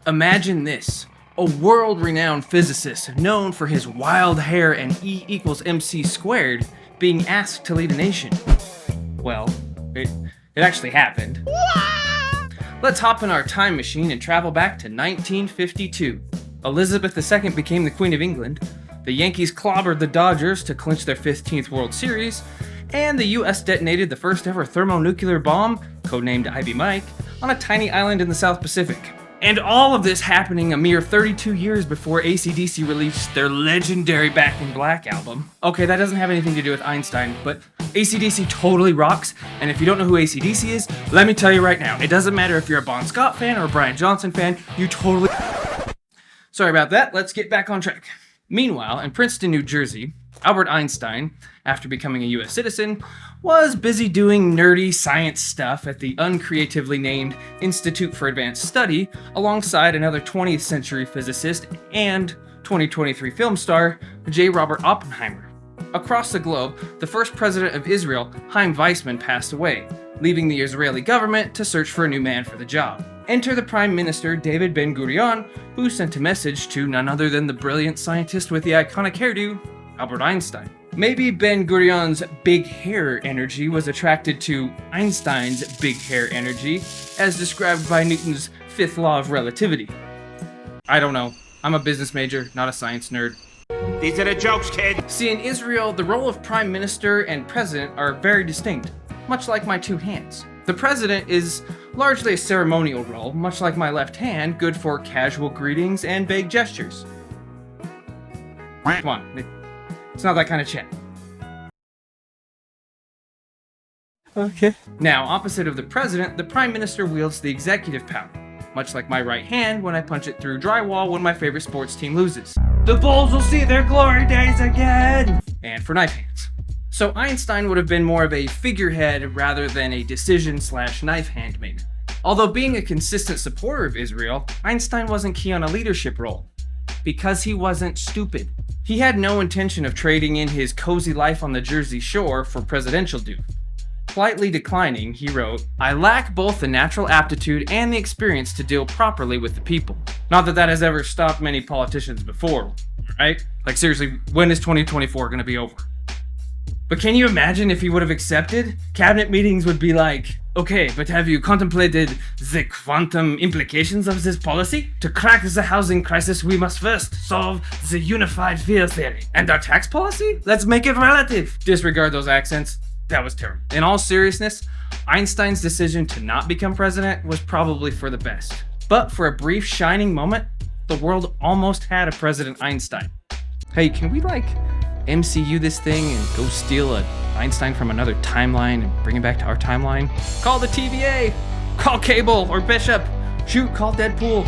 Imagine this. A world-renowned physicist known for his wild hair and E equals MC squared being asked to lead a nation. Well, it actually happened. Let's hop in our time machine and travel back to 1952. Elizabeth II became the Queen of England, the Yankees clobbered the Dodgers to clinch their 15th World Series, and the US detonated the first ever thermonuclear bomb, codenamed Ivy Mike, on a tiny island in the South Pacific. And all of this happening a mere 32 years before AC/DC released their legendary Back in Black album. Okay, that doesn't have anything to do with Einstein, but AC/DC totally rocks, and if you don't know who AC/DC is, let me tell you right now, it doesn't matter if you're a Bon Scott fan or a Brian Johnson fan, you totally... Sorry about that, let's get back on track. Meanwhile, in Princeton, New Jersey, Albert Einstein, after becoming a US citizen, was busy doing nerdy science stuff at the uncreatively named Institute for Advanced Study alongside another 20th century physicist and 2023 film star, J. Robert Oppenheimer. Across the globe, the first president of Israel, Chaim Weizmann, passed away, leaving the Israeli government to search for a new man for the job. Enter the Prime Minister David Ben-Gurion, who sent a message to none other than the brilliant scientist with the iconic hairdo, Albert Einstein. Maybe Ben-Gurion's big hair energy was attracted to Einstein's big hair energy, as described by Newton's fifth law of relativity. I don't know. I'm a business major, not a science nerd. These are the jokes, kid! See, in Israel, the role of Prime Minister and President are very distinct, much like my two hands. The President is largely a ceremonial role, much like my left hand, good for casual greetings and vague gestures. Come on. It's not that kind of chat. Okay. Now, opposite of the president, the prime minister wields the executive power, much like my right hand when I punch it through drywall when my favorite sports team loses. The Bulls will see their glory days again! And for knife hands. So Einstein would have been more of a figurehead rather than a decision/knife hand maker. Although being a consistent supporter of Israel, Einstein wasn't key on a leadership role. Because he wasn't stupid. He had no intention of trading in his cozy life on the Jersey Shore for presidential duty. Politely declining, he wrote, "I lack both the natural aptitude and the experience to deal properly with the people." Not that that has ever stopped many politicians before, right? Like seriously, when is 2024 gonna be over? But can you imagine if he would have accepted? Cabinet meetings would be like, "Okay, but have you contemplated the quantum implications of this policy? To crack the housing crisis, we must first solve the unified field theory. And our tax policy? Let's make it relative." Disregard those accents. That was terrible. In all seriousness, Einstein's decision to not become president was probably for the best. But for a brief shining moment, the world almost had a President Einstein. Hey, can we MCU this thing and go steal a Einstein from another timeline and bring it back to our timeline? Call the TVA! Call Cable or Bishop! Shoot, call Deadpool!